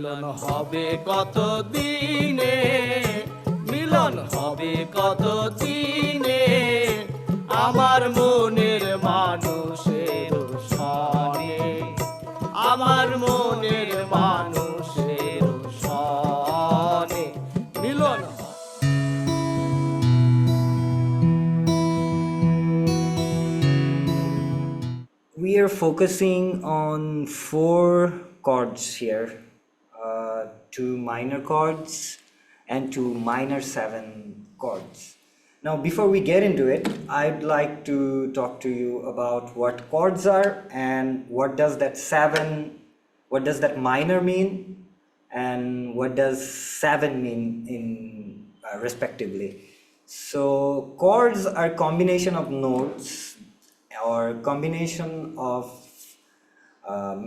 মিলন হবে কত দিনে, মিলন হবে কত দিনে, আমার মনের মানুষের সনে, আমার মনের মানুষের সনে মিলন। We are focusing on 4 chords here, 2 minor chords and 2 minor 7 chords. Now before we get into it, I'd like to talk to you about what chords are and what does that minor mean and what does 7 mean in respectively. So chords are combination of notes or combination of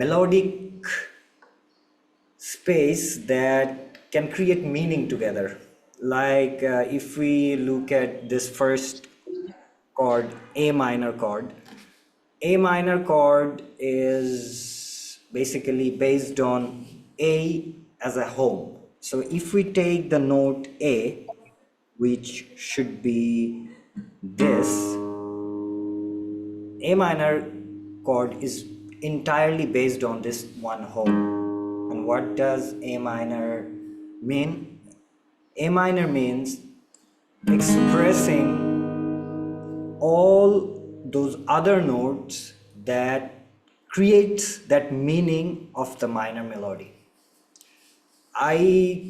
melodic space that can create meaning together. Like if we look at this first chord, A minor chord. A minor chord is basically based on A as a home. So if we take the note A, which should be this, A minor chord is entirely based on this one home. And what does A minor mean? A minor means expressing all those other notes that creates that meaning of the minor melody. I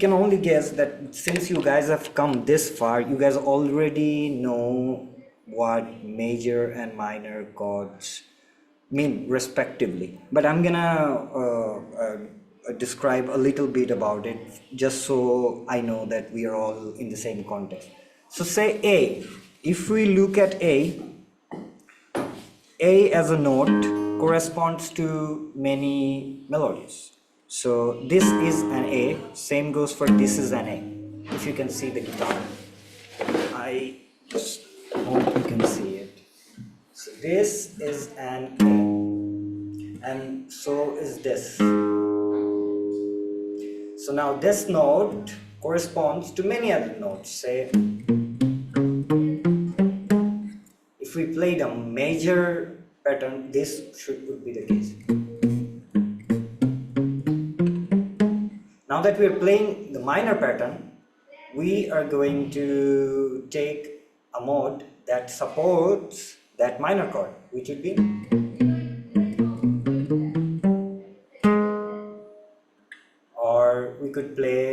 can only guess that since you guys have come this far, you guys already know what major and minor chords mean respectively, but I'm gonna describe a little bit about it just so I know that we are all in the same context. So say A. If we look at A as a note corresponds to many melodies. So this is an A, same goes for this is an A. If you can see the guitar, I hope you can see it. So this is an A, and so is this. So now this note corresponds to many other notes. Say if we played a major pattern, this would be the case. Now that we are playing the minor pattern, we are going to take a mode that supports that minor chord, which would be, or we could play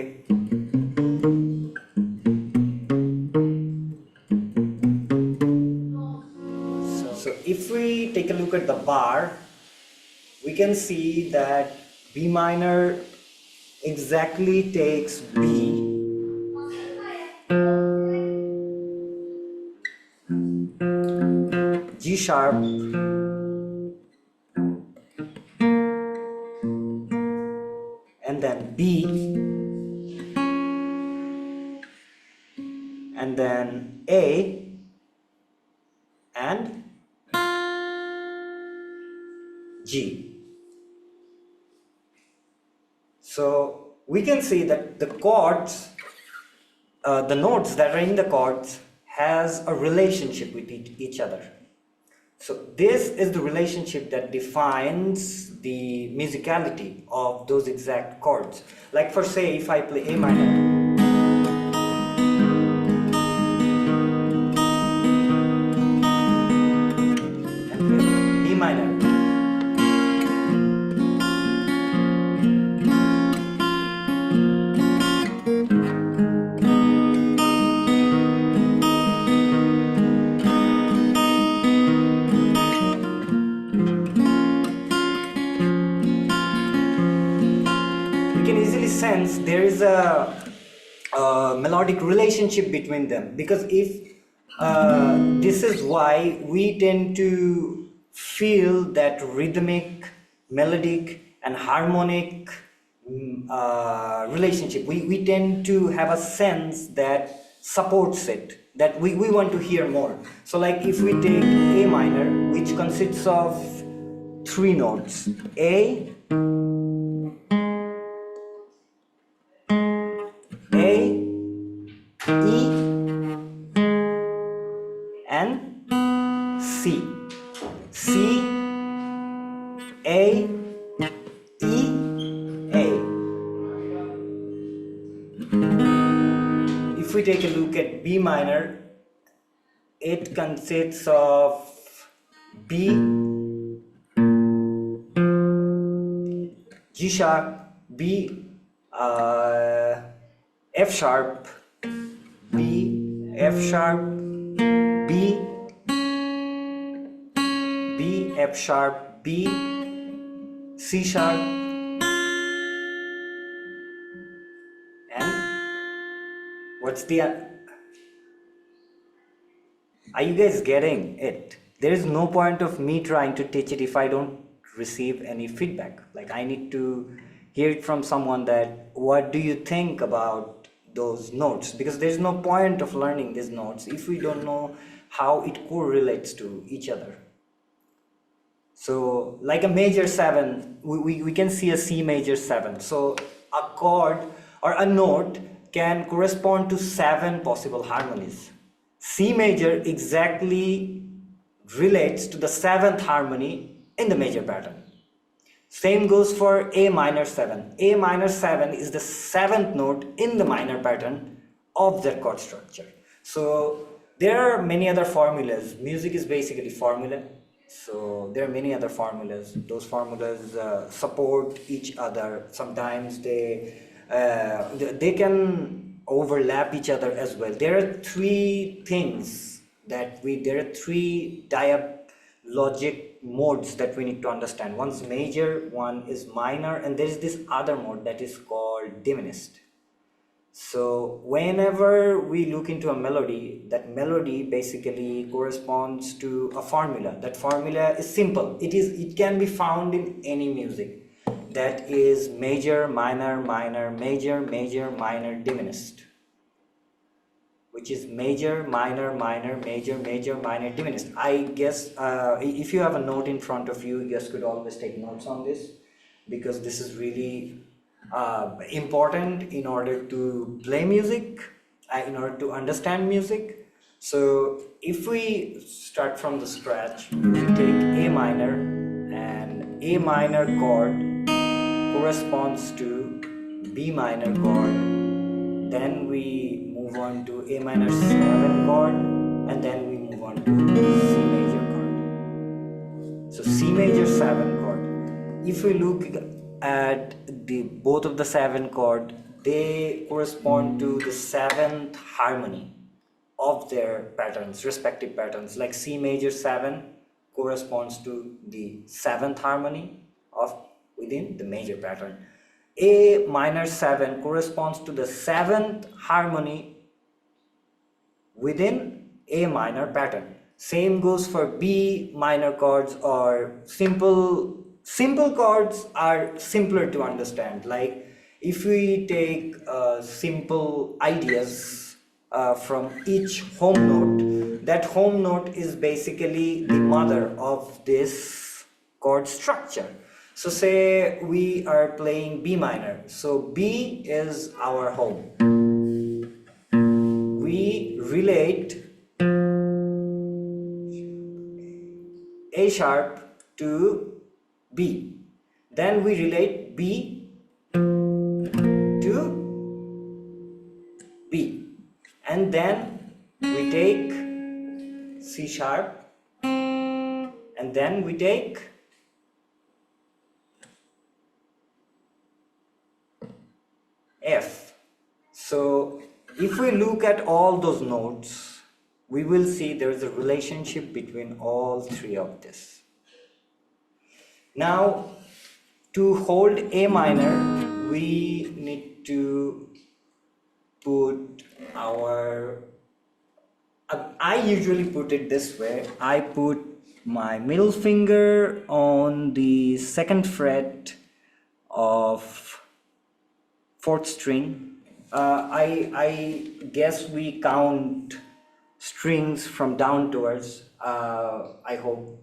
so if we take a look at the bar, we can see that B minor exactly takes B, G sharp, and then B, and then A, and G. So we can see that the chords, the notes that are in the chords has a relationship with each other. So this is the relationship that defines the musicality of those exact chords. Like for say, if I play A minor, and play B minor, sense there is a melodic relationship between them, because if this is why we tend to feel that rhythmic, melodic and harmonic relationship. We tend to have a sense that supports it, that we want to hear more. So like if we take A minor, which consists of 3 notes, A, A, E, A. If we take a look at B minor, it consists of B, G sharp, B, F sharp, B, F sharp, B, B, F sharp, B, C sharp, and what's the... Are you guys getting it? There is no point of me trying to teach it if I don't receive any feedback. Like, I need to hear it from someone that what do you think about those notes, because there's no point of learning these notes if we don't know how it correlates to each other. So like a major 7, we can see a C major 7. So a chord or a note can correspond to 7 possible harmonies. C major exactly relates to the 7th harmony in the major pattern. Same goes for A minor 7. A minor 7 is the 7th note in the minor pattern of that chord structure. So there are many other formulas. Music is basically formula. So there are many other formulas. Those formulas support each other. Sometimes they can overlap each other as well. There are 3 things that there are 3 dialogic modes that we need to understand. One's major, one is minor, and there is this other mode that is called diminished. So whenever we look into a melody, that melody basically corresponds to a formula. That formula is simple. It can be found in any music. That is major, minor, minor, major, major, minor, diminished. Which is major, minor, minor, major, major, minor, diminished. I guess if you have a note in front of you, you guys could always take notes on this, because this is really important in order to play music, in order to understand music. So if we start from the scratch, we take A minor, and A minor chord corresponds to B minor chord. Then we move on to A minor 7 chord, and then we move on to C major chord. So C major 7 chord. If we look at both of the 7 chord, they correspond to the 7th harmony of their patterns, respective patterns. Like C major 7 corresponds to the 7th harmony of within the major pattern. A minor 7 corresponds to the 7th harmony within A minor pattern. Same goes for B minor chords, or simple chords are simpler to understand. Like if we take simple ideas from each home note, that home note is basically the mother of this chord structure. So say we are playing B minor, so B is our home. We relate A sharp to B. Then we relate B to B. And then we take C sharp, and then we take F. So if we look at all those notes, we will see there is a relationship between all 3 of this. Now, to hold A minor, we need to put our... I usually put it this way. I put my middle finger on the 2nd fret of 4th string. I guess we count strings from down towards. I hope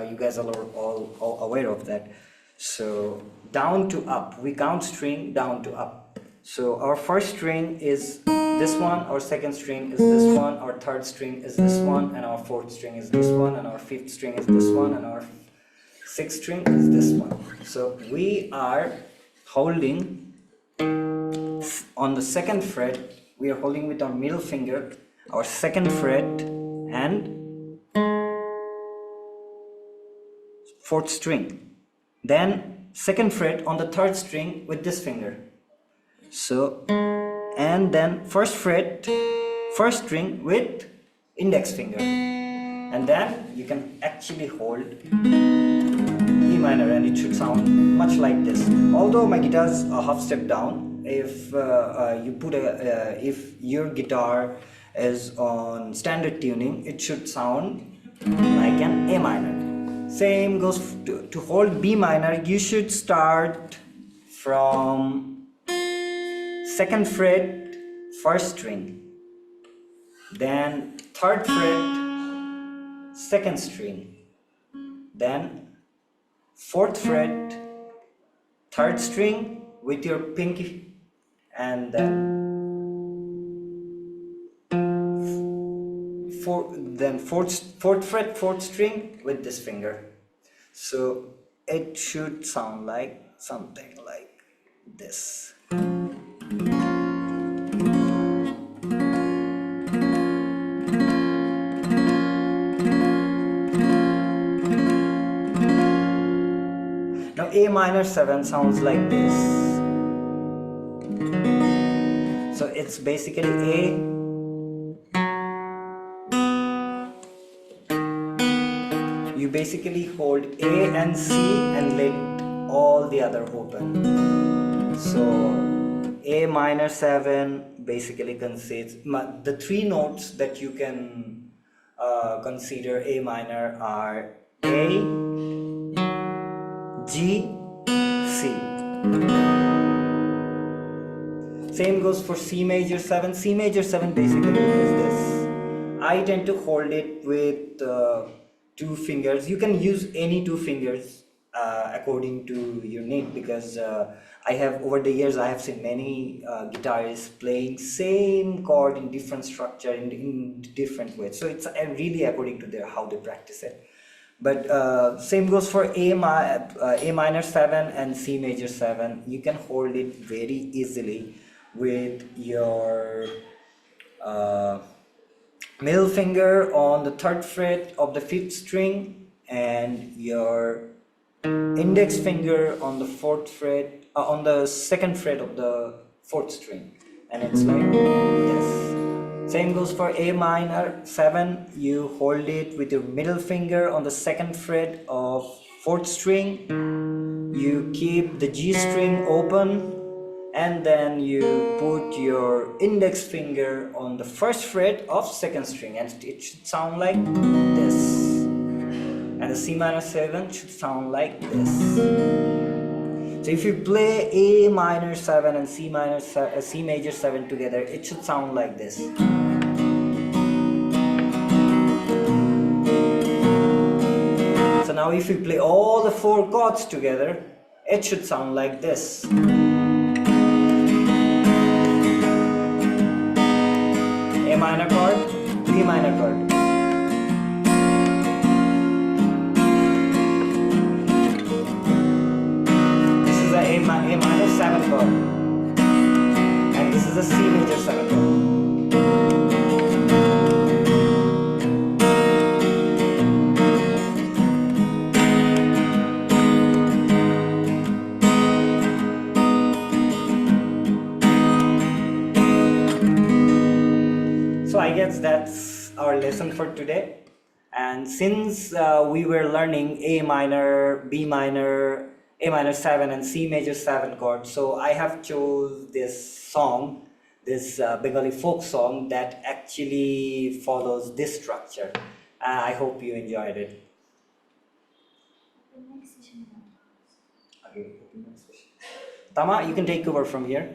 you guys are all aware of that. So down to up, we count string down to up. So our first string is this one, our second string is this one, our third string is this one, and our fourth string is this one, and our fifth string is this one, and our sixth string is this one. So we are holding on the second fret, we are holding with our middle finger our second fret and fourth string. Then second fret on the third string with this finger. So, and then first fret, first string with index finger. And then you can actually hold E minor and it should sound much like this. Although my guitar is a half step down, if if your guitar is on standard tuning, it should sound like an A minor. Same goes to hold B minor. You should start from second fret, first string, then third fret, second string, then fourth fret, third string with your pinky, and then fourth fret, fourth string with this finger. So it should sound like something like this. Now A minor 7 sounds like this. So it's basically A, you basically hold A and C and let all the other open. So A minor 7 basically consists, the three notes that you can consider A minor are A, G, C. Same goes for C major 7. C major 7 basically is this. I tend to hold it with two fingers. You can use any two fingers according to your need, because I have, over the years, I have seen many guitarists playing same chord in different structure in different ways. So it's really according to their how they practice it. But same goes for A minor 7 and C major 7. You can hold it very easily with your middle finger on the third fret of the fifth string and your index finger on the fourth fret, on the second fret of the fourth string, and it's like this. Same goes for A minor 7. You hold it with your middle finger on the second fret of fourth string. You keep the G string open, and then you put your index finger on the first fret of second string, and it should sound like this. And the C minor 7 should sound like this. So if you play A minor 7 and C major 7 together, it should sound like this. So now if you play all the four chords together, it should sound like this. A minor chord, B minor chord. This is a A minor 7 chord, and this is a C major 7 chord. So I guess that's our lesson for today. And since we were learning A minor, B minor, A minor 7 and C major 7 chords, so I have chose this song, this Bengali folk song that actually follows this structure. I hope you enjoyed it. Okay, Tama, you can take over from here.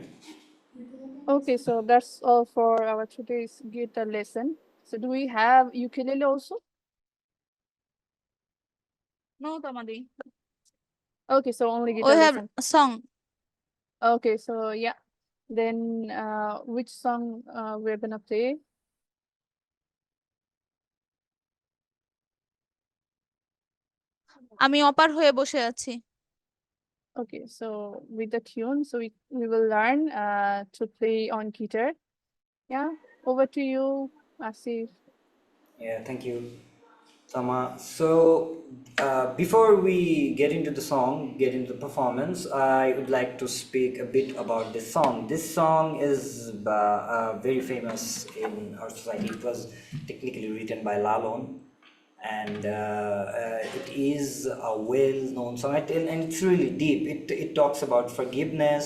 Okay, so that's all for our today's guitar lesson. So do we have ukulele also? No, Tamadi. Okay, so only We guitar have lesson. a song. Okay, so yeah. Then which song we're gonna play? আমি অপার হয়ে বসে আছি। Okay, so with the tune, so we will learn to play on guitar. Yeah, over to you, Asif. Yeah, thank you, Sama. So, before we get into the song, get into the performance, I would like to speak a bit about this song. This song is very famous in our society. It was technically written by Lalon, and it is a well-known song, and it's really deep. It talks about forgiveness.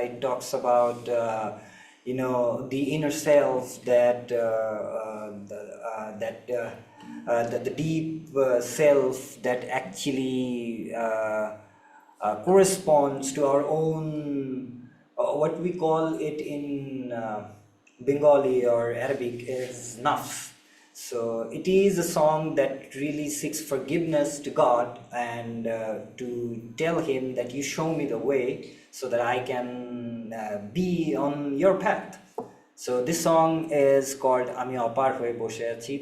It talks about the inner self, the deep self that actually corresponds to our own, what we call it in Bengali or Arabic is nafs. So it is a song that really seeks forgiveness to God, and to tell him that you show me the way so that I can be on your path. So this song is called Ami Apar Hoye Boshe Achi.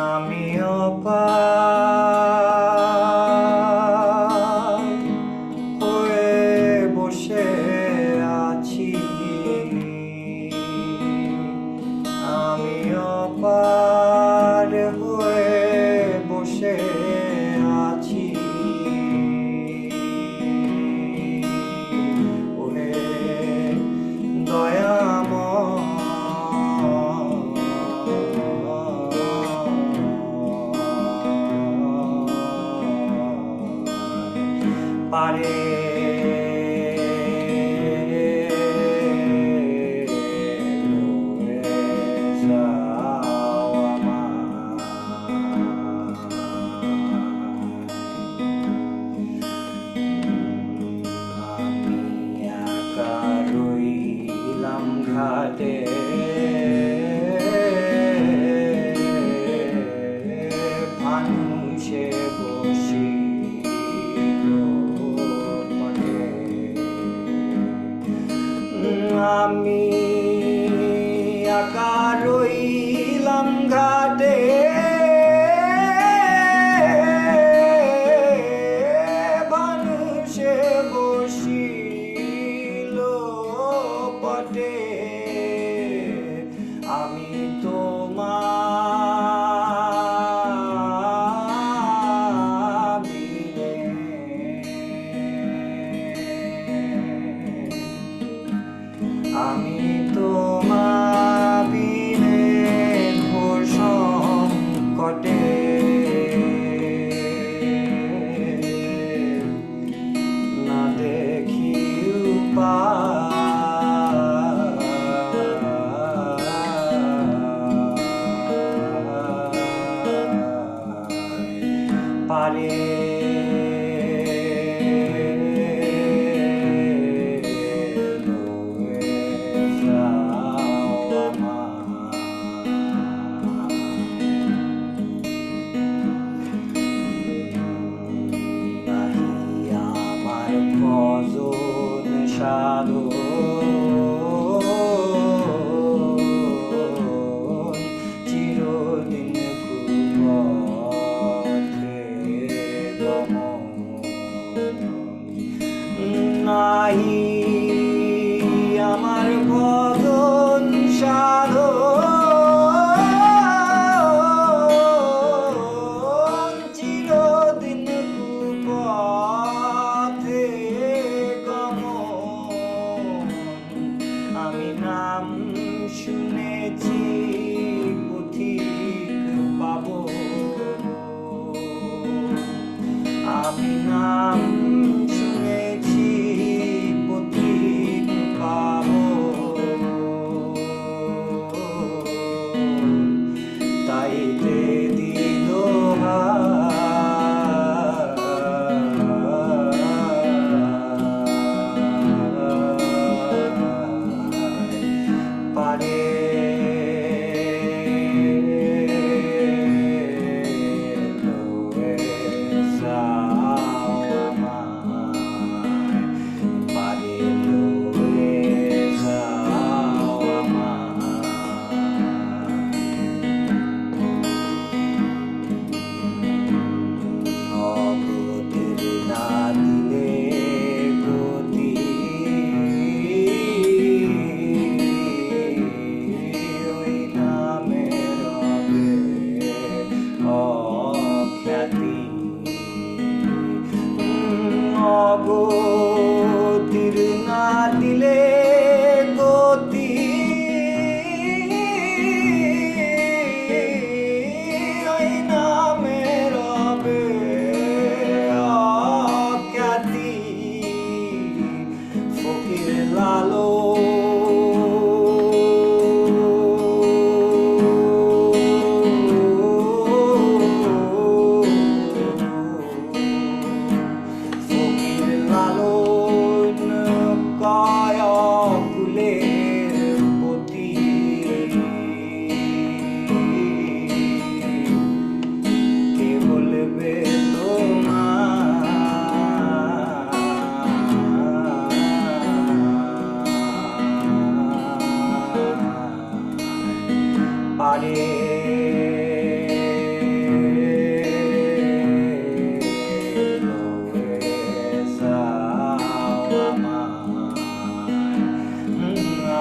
Ami apar hoye boshe achi, ami apar hoye boshe achi, ohe dayamon pare ঘাটে মানুষে বসিল পটে, আমি একা রইলাম ঘাটে, মানুষে বসিল পটে, আমি তোমার বিনে, আমি তোমার বিনে ঘোর সংকটে, না দেখি পারে আমার ভজন সাধন চিরদিন পথে গমন, নাহি আমার ভজন সাধন চিরদিন কুপথে গমন, আমি নাম শুনেছি পথিক পাব, আমি নাম শুনেছি পথিক পাব, তাইতে দিল পারে লয়ে যাও আমার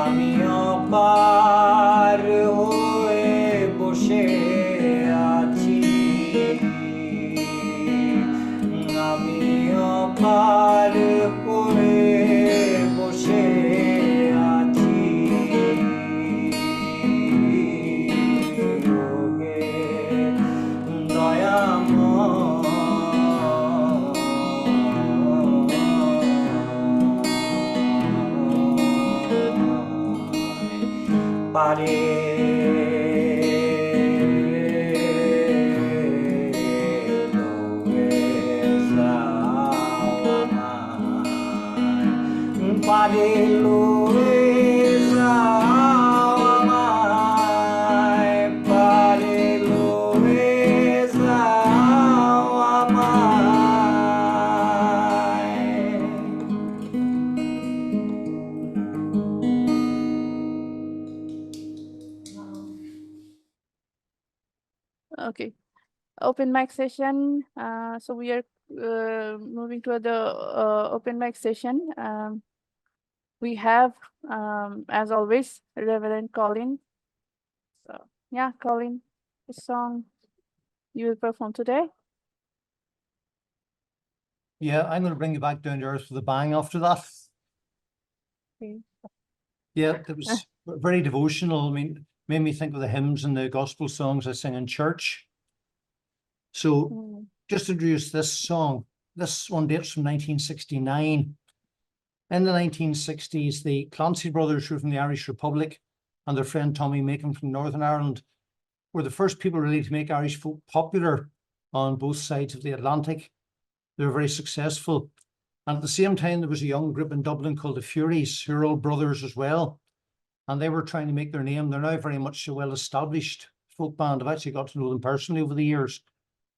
আমি অপার হয়ে বসে আছি, আমি অপার হয়ে বসে আছি, পারে পারে লয়ে যাও আমায়, পারে লয়ে যাও আমায়। Okay, open mic session. So we are moving to the open mic session. We have, as always, Reverend Colin. So yeah, Colin, the song you will perform today. Yeah, I'm going to bring you back down to earth with a bang after that. Okay. Yeah, it was very devotional. I mean, made me think of the hymns and the gospel songs I sing in church. So Mm. just to introduce this song, this one dates from 1969. In the 1960s, the Clancy brothers, who were from the Irish Republic, and their friend Tommy Macon from Northern Ireland, were the first people really to make Irish folk popular on both sides of the Atlantic. They were very successful. And at the same time, there was a young group in Dublin called the Furies, who are all brothers as well. And they were trying to make their name. They're now very much a well-established folk band. I've actually got to know them personally over the years.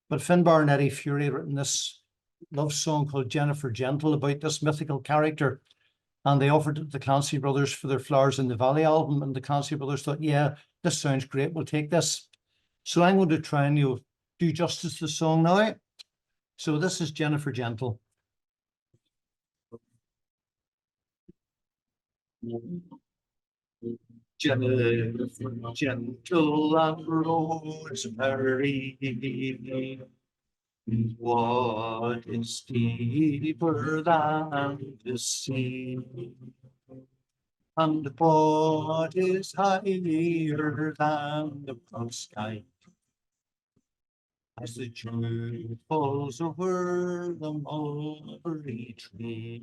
But Finbar and Eddie Fury had written this love song called Jennifer Gentle about this mythical character. And they offered it to the Clancy brothers for their Flowers in the Valley album. And the Clancy brothers thought, yeah, this sounds great, we'll take this. So I'm going to try and do justice to the song now. So this is Jennifer Gentle. Jennifer Gentle and Rosemary, what is deeper than the sea? And what is higher than the broad sky? As the dew falls over the mulberry tree.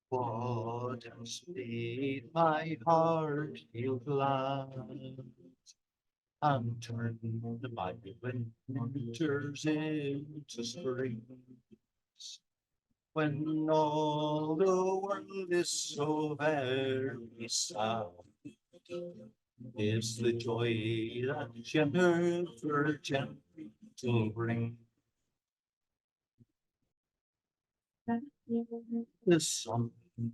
What has made my heart feel glad and turned my winters into spring? When all the world is so very sad, is the joy that Jennifer Gentle brings. The sun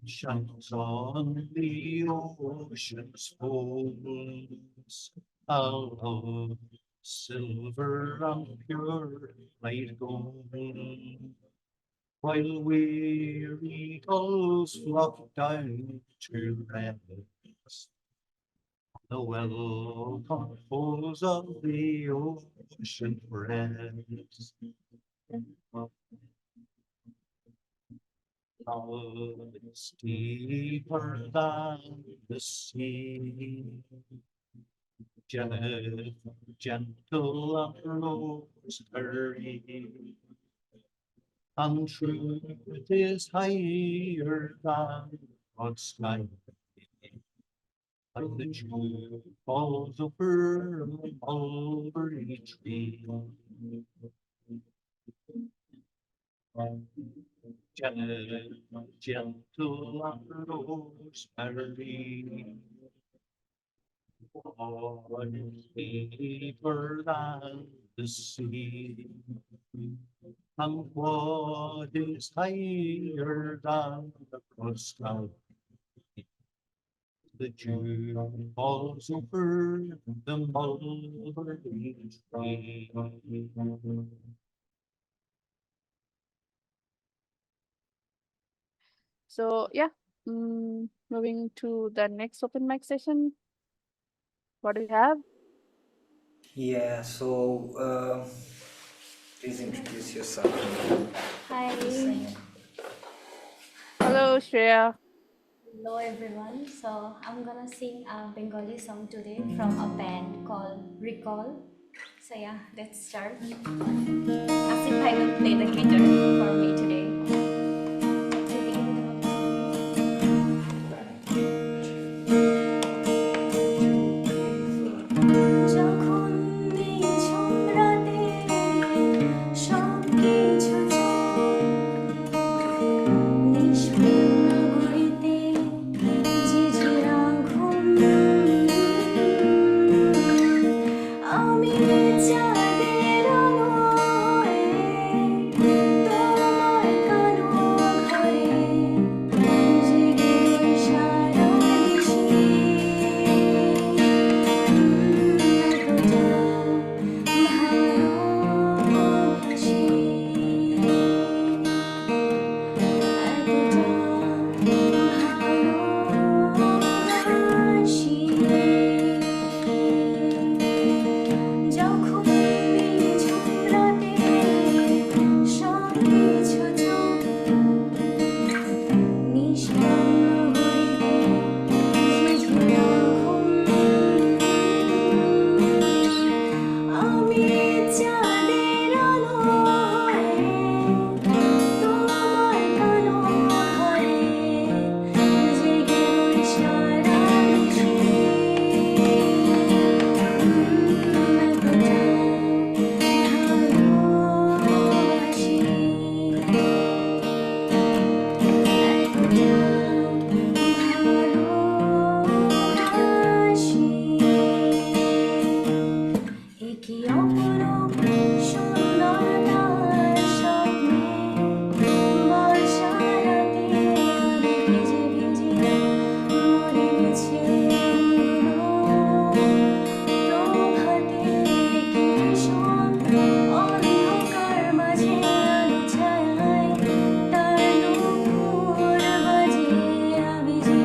shines on the ocean's folds, of silver and pure light gold, while weary gulls flock down to rest. The welcome falls of the ocean breast. Love is deeper than the sea. Gentle and rosemary, and truth is higher than broad sky. As the dew falls over the mulberry tree. Gentle and rosemary, What is deeper than the sea? And what is higher than the sky? The dew falls over the mulberry tree. So yeah, moving to the next open mic session. What do you have? Yeah, so please introduce yourself. Hi, Hello, Shreya. hello everyone. So I'm gonna sing a Bengali song today from a band called Recall. So yeah, let's start. Asif Bhai will play the guitar for me today. যখন নিঝুম রাতে সব কিছু নিষ্পন্ন ঘড়িতে ঝিঝিরা ঘুম আমি চাঁদের আলো হয়ে তোমার কালো ঘরে জেগে সারা নিশি ভালোবাসি যখন নিঝুম রাতে সব কিছু চোখ নিষ্পন্ন ঘড়িতে ঝিঝিরা ঘুম আমি চাঁদের আলো হয়ে তোমার কালো ঘরে জেগে সারা নিশি ভালোবাসি একি অপরূপ সুন্দরতার স্বপ্নে বর্ষা রাতে আমি ভিজে ভিজে মরে গেছি প্রভাতে কি ভীষণ অন্ধকার মাঝে আলো ছায়ায় তার নূপুর বাজে আমি যে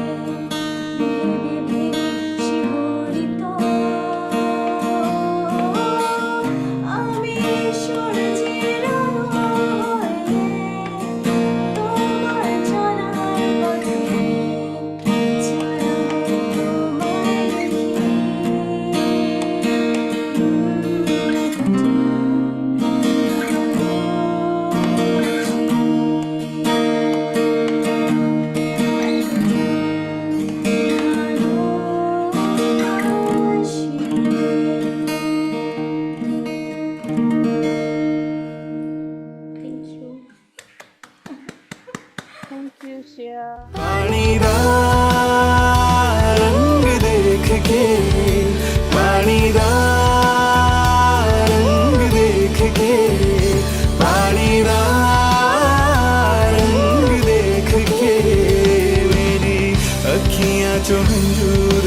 ভেবে ভেবে শিহরিত আমি সূর্যের আলো হয়ে তোমার চলার পথে ছায়া হয়ে তোমায় দেখি Thank you. Thank you, Shreya. पानी दा रंग देख के पानी दा रंग देख के पानी दा रंग देख के मेरी अखियां चो हंजूर